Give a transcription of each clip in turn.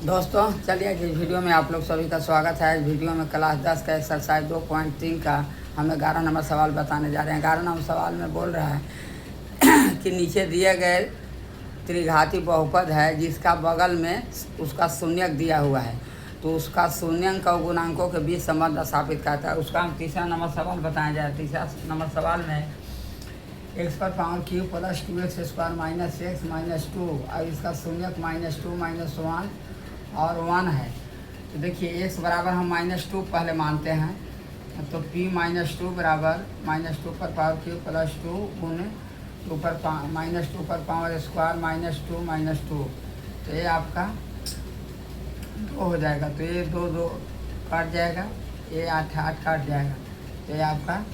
दोस्तों चलिए इस वीडियो में आप लोग सभी का स्वागत है। इस वीडियो में क्लास 10 का एक्सरसाइज 2.3 का हम 11 नंबर सवाल बताने जा रहे हैं। 11 नंबर सवाल में बोल रहा है कि नीचे दिए गए त्रिघाती बहुपद है जिसका बगल में उसका शून्यक दिया हुआ है, तो उसका शून्यक और गुणांकों के बीच संबंध स्थापित करता है। उसका हम तीसरा नंबर सवाल बताया जाए। तीसरा नंबर सवाल में एक्स पर power Q plus 2x² minus x minus 2 और इसका शून्यक -2 -1 और 1 है। तो देखिए x बराबर हम -2 पहले मानते हैं, तो p -2 बराबर -2 पर पावर क्यू प्लस 2 गुने 2 पर -2 पर पावर स्क्वायर -2 तो ये आपका 2 हो जाएगा। तो ये 2 काट जाएगा, ये 8 काट जाएगा, तो ये आपका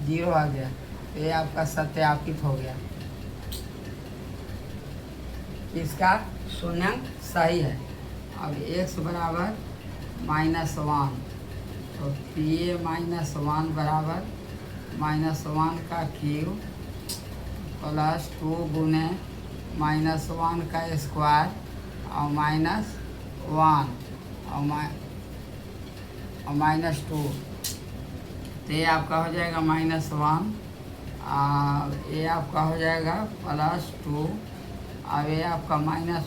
0 आ गया। तो ये आपका सत्यापित हो गया, इसका शून्यक सही है। अब x बराबर -1, तो pa -1 बराबर -1 का क्यूब प्लस 2 गुने -1 का स्क्वायर और -1 और -2, तो ये आपका हो जाएगा -1 और ये आपका हो जाएगा +2 और ये आपका माइनस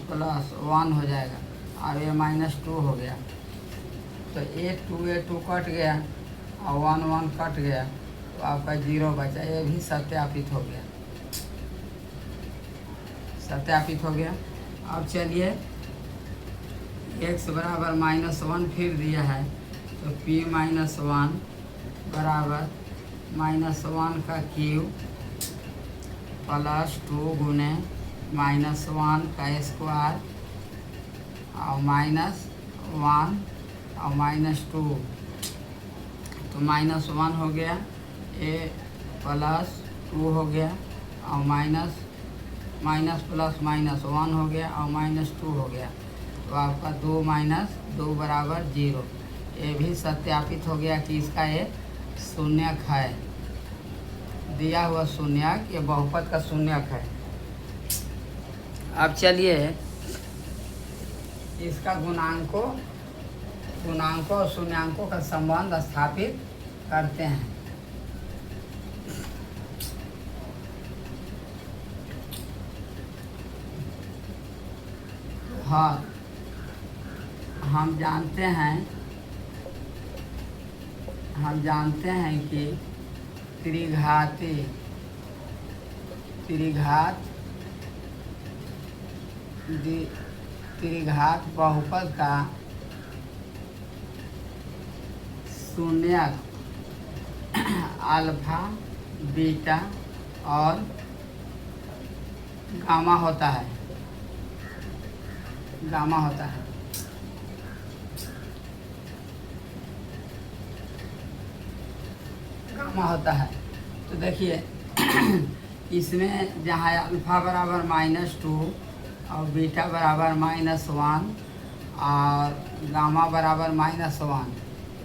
प्लस 1 हो जाएगा और ये -2 हो गया। तो ये 2 कट गया और 1 कट गया, तो आपका 0 बचा। ये भी सत्यापित हो गया, सत्यापित हो गया। अब चलिए x बराबर -1 फिर दिया है, तो p -1 बराबर -1 का क्यूब प्लस 2 गुने -1 का स्क्वायर और -1 और -2, तो -1 हो गया, ये +2 हो गया और माइनस प्लस -1 हो गया और -2 हो गया, तो आपका 2 - 2 बराबर 0। ये भी सत्यापित हो गया कि इसका ये शून्यक है, दिया हुआ शून्यक ये बहुपद का शून्यक है। अब चलिए इसका गुणांकों और शून्यांकों का संबंध स्थापित करते हैं। हाँ, हम जानते हैं कि त्रिघात बहुपद का शून्यक अल्फा, बीटा और गामा होता है। तो देखिए इसमें जहाँ अल्फा बराबर -2 और बीटा बराबर -1 और गामा बराबर -1,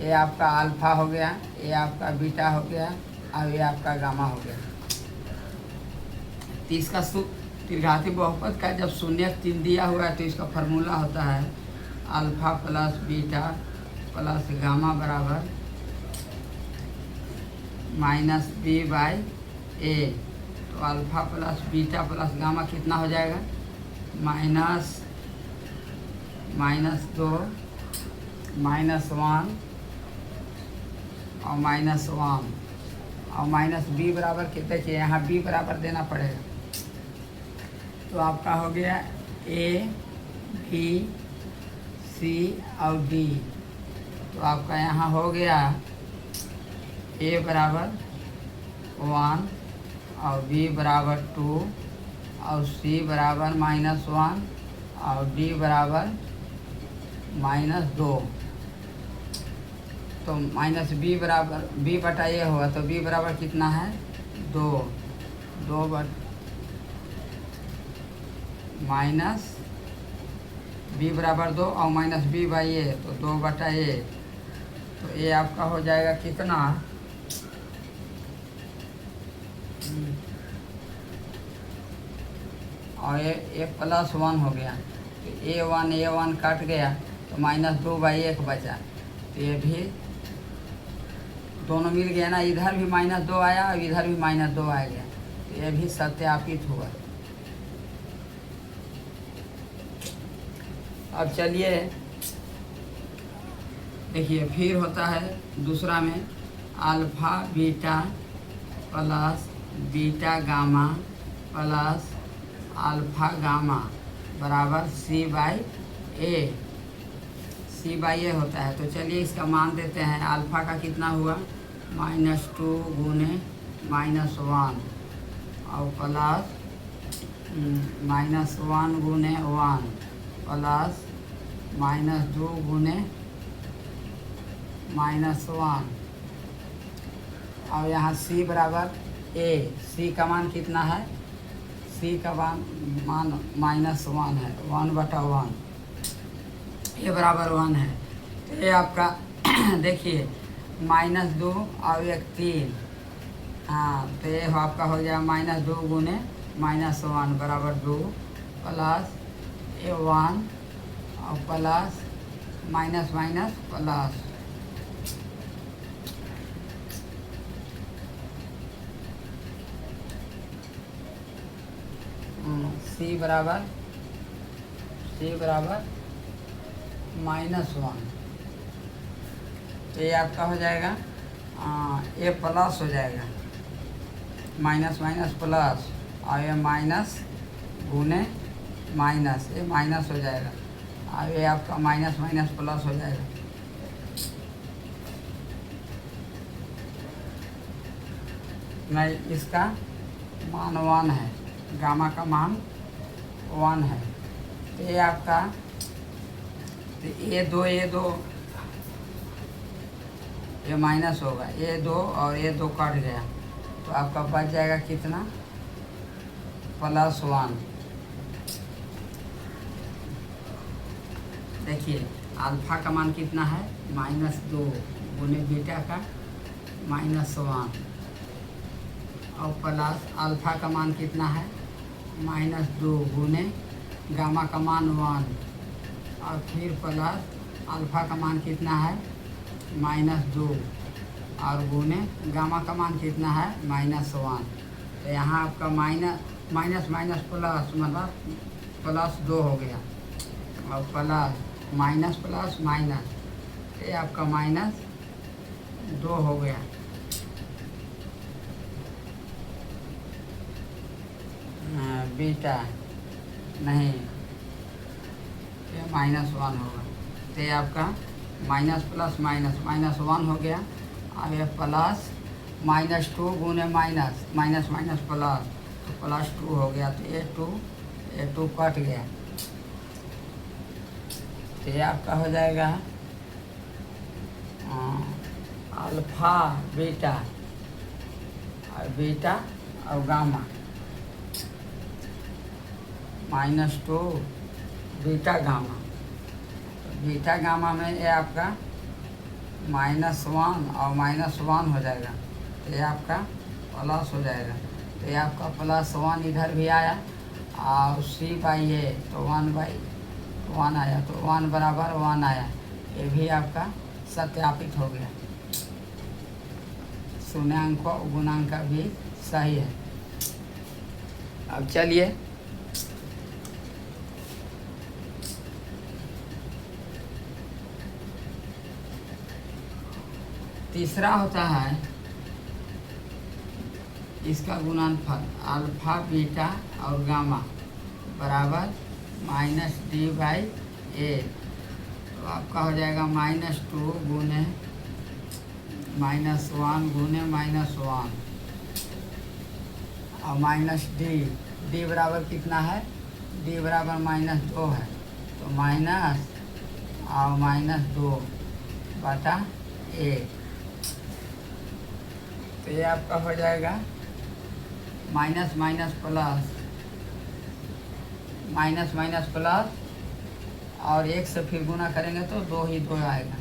ये आपका अल्फा हो गया, ये आपका बीटा हो गया और ये आपका गामा हो गया। तो इसका त्रिघाती बहुपद का जब शून्यक 3 दिया हुआ है तो इसका फार्मूला होता है alpha plus beta plus gamma बराबर -b/a। तो alpha plus beta plus gamma कितना हो जाएगा? -2 -1 और -1 और -b बराबर कितने चाहिए? यहाँ b बराबर देना पड़ेगा, तो आपका हो गया a, b, c और d। तो आपका यहाँ हो गया a बराबर 1 और b बराबर 2 और c बराबर -1 और d बराबर -2। तो -b बराबर b बटा ये हुआ, तो b बराबर कितना है? 2 माइनस b बराबर 2 और -b/a, तो 2/a। तो ये आपका हो जाएगा कितना? और ये +1 हो गया, तो A1 कट गया तो -2/1 बचा, तो ये भी दोनों मिल गया ना, इधर भी -2 आया और इधर भी -2 आ गया, तो ये भी सत्यापित हुआ। अब चलिए देखिए, फिर होता है दूसरा में alpha beta plus beta gamma plus alpha gamma बराबर C/A होता है। तो चलिए इसका मान देते हैं। अल्फ़ा का कितना हुआ, -2 गुने -1 और प्लस -1 गुने 1 प्लस -2 गुने -1 और यहाँ C बराबर A। C का मान कितना है, C का मान -1 है, 1/1, ये बराबर 1 है। तो ये आपका देखिए -2 और 1 3, हाँ, तो ये आपका हो जाए -2 गुने -1 बराबर 2 प्लस ये 1 और प्लस माइनस प्लस, C बराबर -1, तो ये आपका हो जाएगा ये प्लस हो जाएगा, माइनस प्लस, और ये माइनस गुने माइनस, ये माइनस हो जाएगा, और ये आपका माइनस प्लस हो जाएगा। मैं इसका मान 1 है, गामा का मान 1 है, तो ये आपका, तो ये दो ये माइनस होगा, ये 2 और ये 2 कट गया, तो आपका बच जाएगा कितना, +1। देखिए अल्फ़ा का मान कितना है, -2 गुने बीटा का -1 और प्लस अल्फ़ा का मान कितना है, -2 गुने गामा का मान 1 और फिर प्लस अल्फ़ा का मान कितना है, -2 और गुने गामा का मान कितना है, -1। तो यहाँ आपका माइनस प्लस मतलब +2 हो गया और प्लस माइनस, तो ये आपका -2 हो गया। बीटा नहीं, ये -1 होगा, तो ये आपका माइनस प्लस -1 हो गया, अब ये प्लस -2 गुने माइनस प्लस, तो +2 हो गया, तो ये 2 कट गया, तो ये आपका हो जाएगा अल्फ़ा बीटा और gamma -2 beta gamma, beta gamma में ये आपका -1 और -1 हो जाएगा, तो ये आपका प्लस हो जाएगा, तो ये आपका +1 इधर भी आया और C/A तो 1/1 आया, तो 1 बराबर 1 आया, ये भी आपका सत्यापित हो गया। शून्यांक और गुणांक भी सही है। अब चलिए तीसरा होता है इसका गुणनफल अल्फ़ा बीटा और गामा बराबर -D/A, तो आपका हो जाएगा -2 गुने -1 गुने -1 और -D बराबर कितना है, D बराबर -2 है, तो माइनस और -2/1, तो ये आपका हो जाएगा माइनस प्लस और 1 से फिर गुना करेंगे तो 2 आएगा,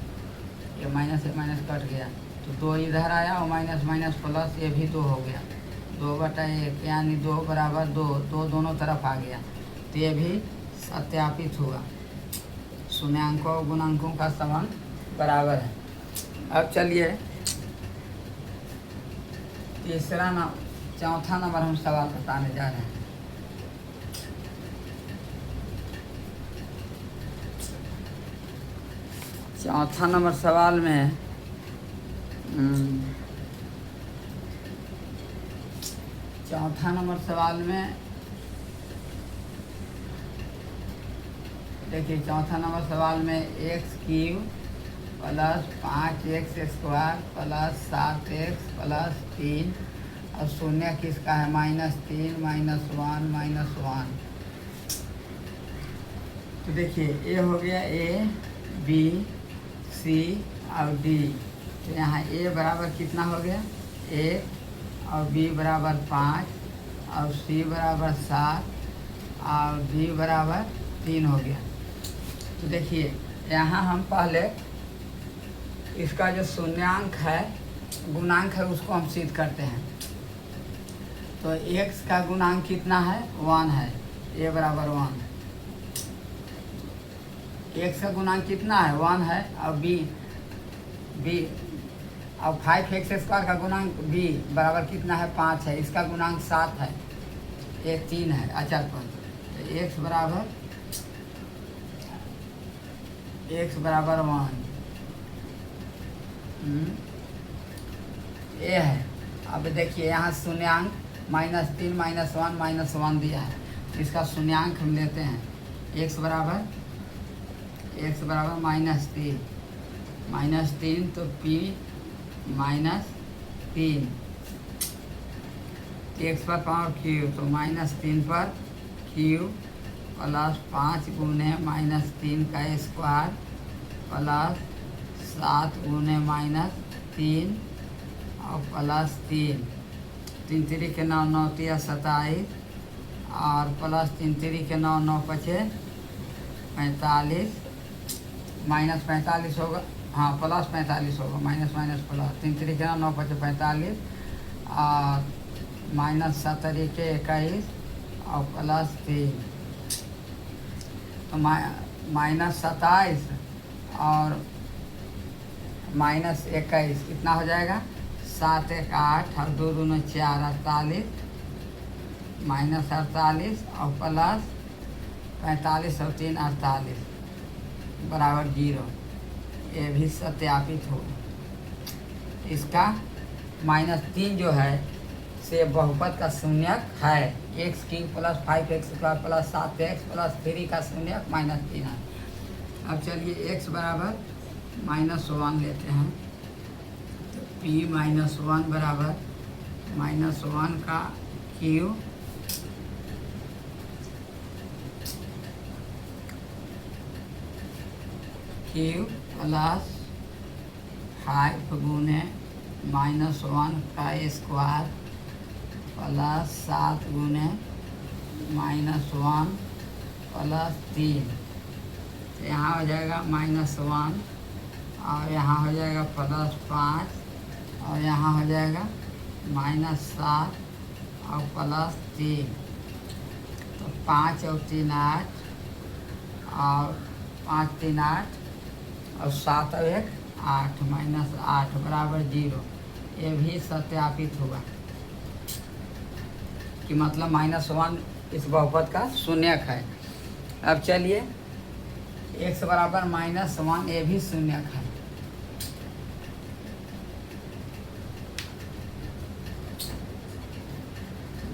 ये माइनस से माइनस कट गया, तो 2 इधर आया और माइनस प्लस ये भी 2 हो गया, 2/1 यानी 2 बराबर 2 दोनों तरफ आ गया, तो ये भी सत्यापित हुआ। शून्यांकों और गुणांकों का संबंध बराबर है। अब चलिए चौथा नंबर हम सवाल बताने जा रहे हैं। चौथा नंबर सवाल में चौथा नंबर सवाल में देखिए, चौथा नंबर सवाल में x cube plus 5x square plus 7x plus 3 और शून्य किसका है? -3 -1 तो देखिए ए हो गया ए बी सी और डी। तो यहाँ ए बराबर कितना हो गया? 1 और बी बराबर 5 और सी बराबर 7 और डी बराबर 3 हो गया। तो देखिए यहाँ हम पहले इसका जो शून्यांक है, गुणांक है, उसको हम सिद्ध करते हैं। तो x का गुणांक कितना है? 1 है। a बराबर 1। x का गुणांक कितना है? 1 है। और b और 5x स्क्वायर का गुणांक b बराबर कितना है? 5 है। इसका गुणांक 7 है, ये 3 है अचर पर। तो x बराबर 1 ये है। अब देखिए यहाँ शून्यांक -3 -1 दिया है। इसका शून्यांक हम लेते हैं। x बराबर -3 तो p -3 x पर पावर क्यूब तो -3 पर क्यूब प्लस 5 गुने -3 का स्क्वायर प्लस 7 गुने -3 और प्लस 3 3 के 9 9 3 27 और प्लस 3 के 9 9 5 45 -45 होगा। हाँ प्लस 45 होगा, माइनस प्लस 3 के 9 5 45 और -7 के 21 और प्लस 3 तो -27 और -21 कितना हो जाएगा? 7 1 8 और 2 2 4 48 -48 और प्लस 45 और 3 48 बराबर 0। ये भी सत्यापित हो। इसका -3 जो है से बहुपद का शून्यक है। x cube plus 5x square plus 7x plus 3 का शून्यक -3 है। अब चलिए x बराबर -1 लेते हैं। तो p -1 बराबर -1 का क्यूब प्लस 5 गुने -1 का स्क्वायर प्लस 7 गुने -1 प्लस 3 तो यहाँ हो जाएगा -1 और यहाँ हो जाएगा +5 और यहाँ हो जाएगा -7 और प्लस 3 तो 5 और 3 8 और 5 3 8 और 7 और 1 8 -8 बराबर 0। ये भी सत्यापित हुआ कि मतलब -1 इस बहुपद का शून्यक है। अब चलिए x बराबर -1 ये भी शून्यक है।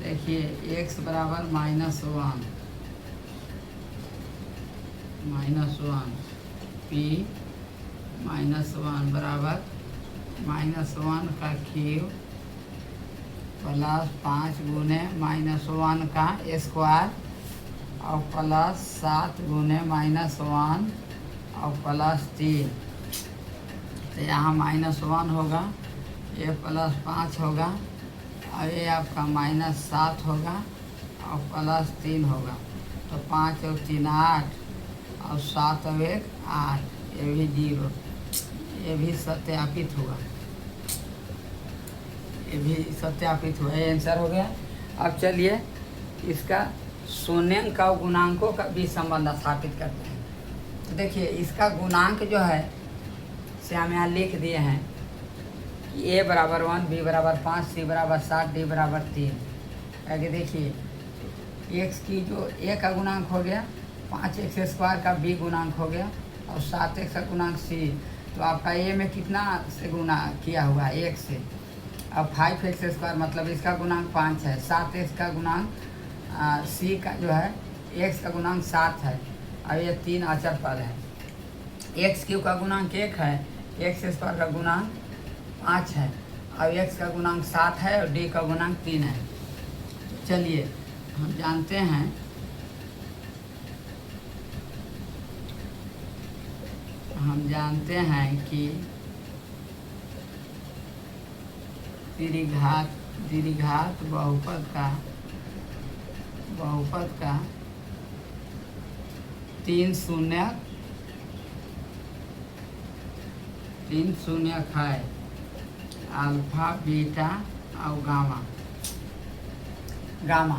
देखिए x बराबर -1 p -1 बराबर -1 का क्यूब प्लस 5 गुने -1 का स्क्वायर और प्लस 7 गुने -1 और प्लस 3 तो यहाँ -1 होगा, ये +5 होगा और ये आपका -7 होगा और प्लस 3 होगा। तो 5 और 3 8 और 7 और 1 8 ये भी 0। ये भी सत्यापित हुआ, ये भी सत्यापित हुआ। ये आंसर हो गया। अब चलिए इसका शून्यांक और गुणांकों का बीच संबंध स्थापित करते हैं। तो देखिए इसका गुणांक जो है से हम यहाँ लिख दिए हैं कि a बराबर 1, b बराबर 5, c बराबर 7, d बराबर 3। आगे देखिए x की जो a का गुणांक हो गया, 5x स्क्वायर का b गुणांक हो गया और 7x का गुणांक c। तो आपका a में कितना से गुना किया हुआ है? 1 से। अब 5x स्क्वायर मतलब इसका गुणांक 5 है, 7x का गुणांक c का जो है x का गुणांक 7 है और ये 3 अचर पद है। एक्स क्यू का गुणांक 1 है, एक्स स्क्वायर का गुणांक 5 है और x का गुणांक 7 है और d का गुणांक 3 है। चलिए हम जानते हैं कि द्विघात बहुपद का 3 शून्यक है, अल्फा बीटा और गामा।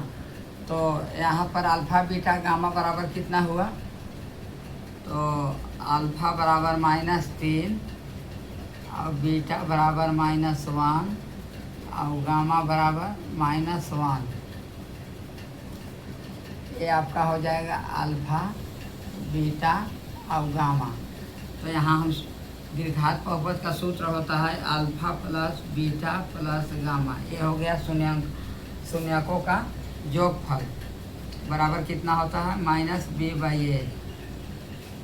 तो यहाँ पर अल्फा बीटा गामा बराबर कितना हुआ? तो अल्फा बराबर -3 और बीटा बराबर -1 और गामा बराबर -1। ये आपका हो जाएगा अल्फा बीटा और गामा। तो यहाँ हम द्विघात बहुपद का सूत्र होता है alpha plus beta plus gamma. ये हो गया शून्यकों का योगफल बराबर कितना होता है? -b/a।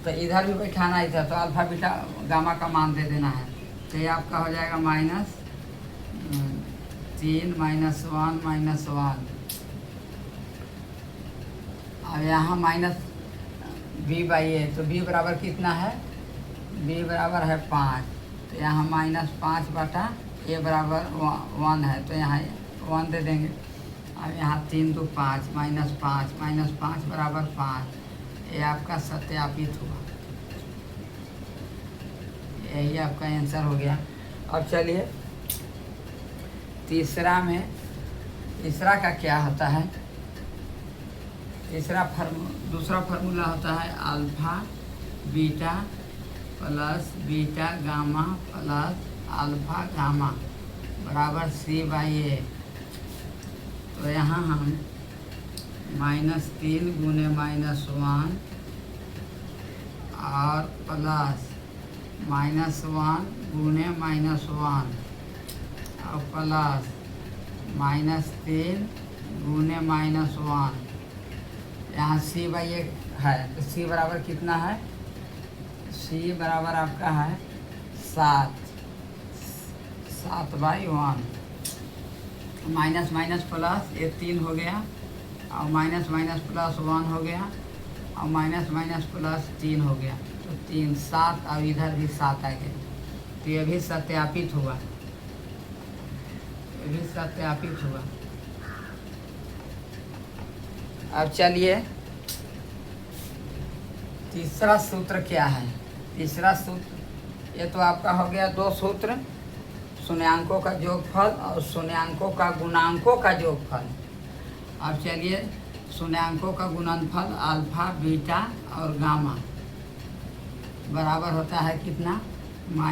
तो इधर भी बैठाना ही था तो अल्फा बीटा गामा का मान दे देना है। तो ये आपका हो जाएगा -3 -1 और यहाँ -b/a। तो b बराबर कितना है? b बराबर है 5। तो यहाँ -5 बटा a बराबर 1 है, तो यहाँ 1 दे देंगे। अब यहाँ 3 2 5 -5 बराबर 5। ये आपका सत्यापित हुआ, यही आपका आंसर हो गया। अब चलिए तीसरा का क्या होता है? दूसरा फार्मूला होता है alpha beta plus beta gamma plus alpha gamma बराबर c/a। तो यहाँ हम -3 गुने -1 और प्लस -1 गुने -1 और प्लस -3 गुने -1। यहाँ c/a है, तो c बराबर कितना है? c बराबर आपका है 7/1। माइनस प्लस ये 3 हो गया और माइनस प्लस 1 हो गया और माइनस प्लस 3 हो गया। तो 3 7 और इधर भी 7 आ गया। तो ये भी सत्यापित हुआ, अब चलिए तीसरा सूत्र क्या है? तीसरा सूत्र ये तो आपका हो गया 2 सूत्र, शून्यांकों का योगफल और शून्यांकों का गुणांकों का योगफल। अब चलिए शून्यांकों का गुणनफल अल्फा बीटा और गामा बराबर होता है कितना? -d/a।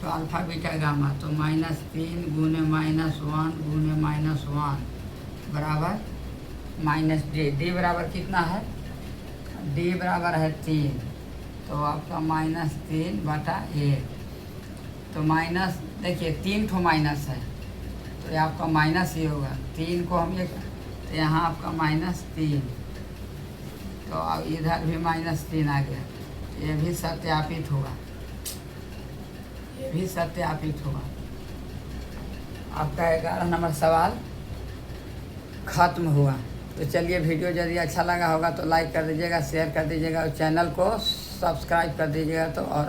तो अल्फा बीटा गामा तो -3 गुने -1 गुने -1 बराबर -d। d बराबर कितना है? d बराबर है 3। तो आपका -3 बटा 1। तो माइनस देखिए 3 ठो माइनस है तो ये आपका माइनस ही होगा। 3 को हम ये तो यहाँ आपका -3। तो अब इधर भी -3 आ गया। ये भी सत्यापित हुआ, आपका 11 नंबर सवाल खत्म हुआ। तो चलिए वीडियो यदि अच्छा लगा होगा तो लाइक कर दीजिएगा, शेयर कर दीजिएगा और चैनल को सब्सक्राइब कर दीजिएगा। तो और